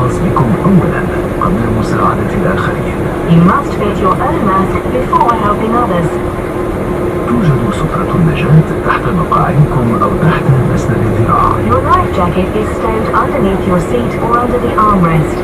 الخاص بكم أولا قبل مساعدة الآخرين. You must fit your own mask before helping others. توجد سترة النجاة تحت مقاعدكم أو تحت مسند الذراع. Your life jacket is stowed underneath your seat or under the armrest.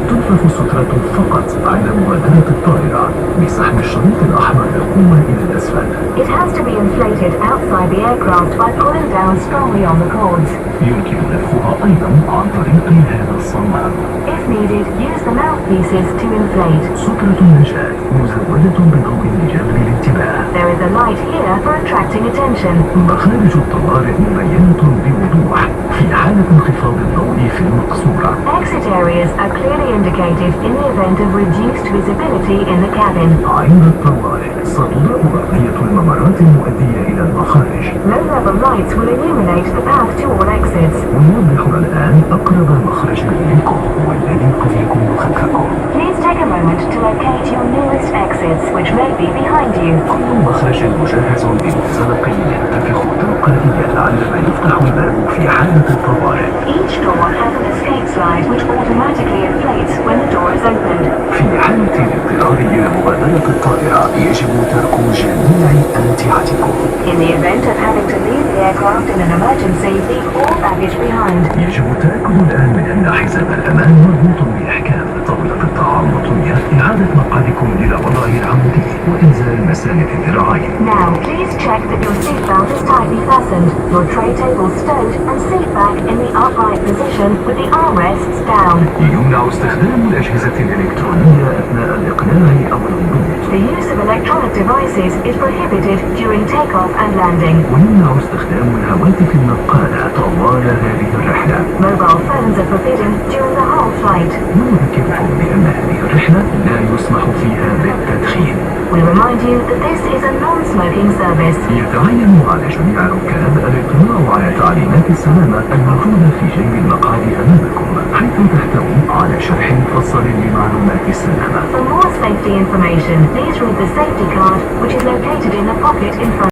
تنفخ السترة فقط عند مغادرة الطائرة بسحب الشريط الأحمر بقوة إلى الأسفل. It has to be inflated outside the aircraft by pulling down strongly on the cords. يمكن نفخها أيضا عن طريق هذا الصمام. If needed, use the mouthpieces to inflate. سترة النجاة مزودة بضوء لجلب الانتباه. There is a light here for attracting attention. مخارج الطوارئ مبينة بوضوح في حالة انخفاض الضوء في المقصورة. Exit areas are clearly indicated in the event of reduced visibility in the cabin. عند الطوارئ ستضاء أرضية الممرات المؤدية إلى المخارج. Low-level lights will illuminate the path to all exits. ونوضح الآن أقرب مخرج منكم والذي قد يكون خلفكم. Please take a moment to locate your nearest exits, which may be behind you. كل مخرج مجهز بمنزلق ينتفخ تلقائيا عندما يفتح الباب في حالة الطوارئ. Each door has an escape slide which automatically inflates when the door is opened. في حالة الاضطرار إلى مغادرة الطائرة يجب ترك جميع أمتعتكم. In the event of having to leave the aircraft in an emergency, leave all baggage behind. يجب التأكد الآن من أن حزام الأمان مربوط بإحكام. طاولة الطعام مطوية. إعادة مقعدكم إلى وضعه العمودي وإنزال مساند الذراعين. Now, please check that your seatbelt is tightly fastened, your tray table stowed, and seat back in the upright position with the armrests down. يمنع استخدام الأجهزة الإلكترونية أثناء الإقلاع أو الهبوط. The use of electronic devices is prohibited during takeoff and landing. ويمنع استخدام الهواتف النقالة طوال هذه الرحلة. Mobile phones are forbidden during the whole flight. نذكركم بأن هذه الرحلة لا يسمح فيها بالتدخين. We remind you that this is a non-smoking service. يتعين على جميع الركاب الاطلاع على تعليمات السلامة الموجودة في جيب المقعد أمامكم، حيث تحتوي على شرح مفصل لمعلومات السلامة. For more safety information, please read the safety card, which is located in the pocket in front.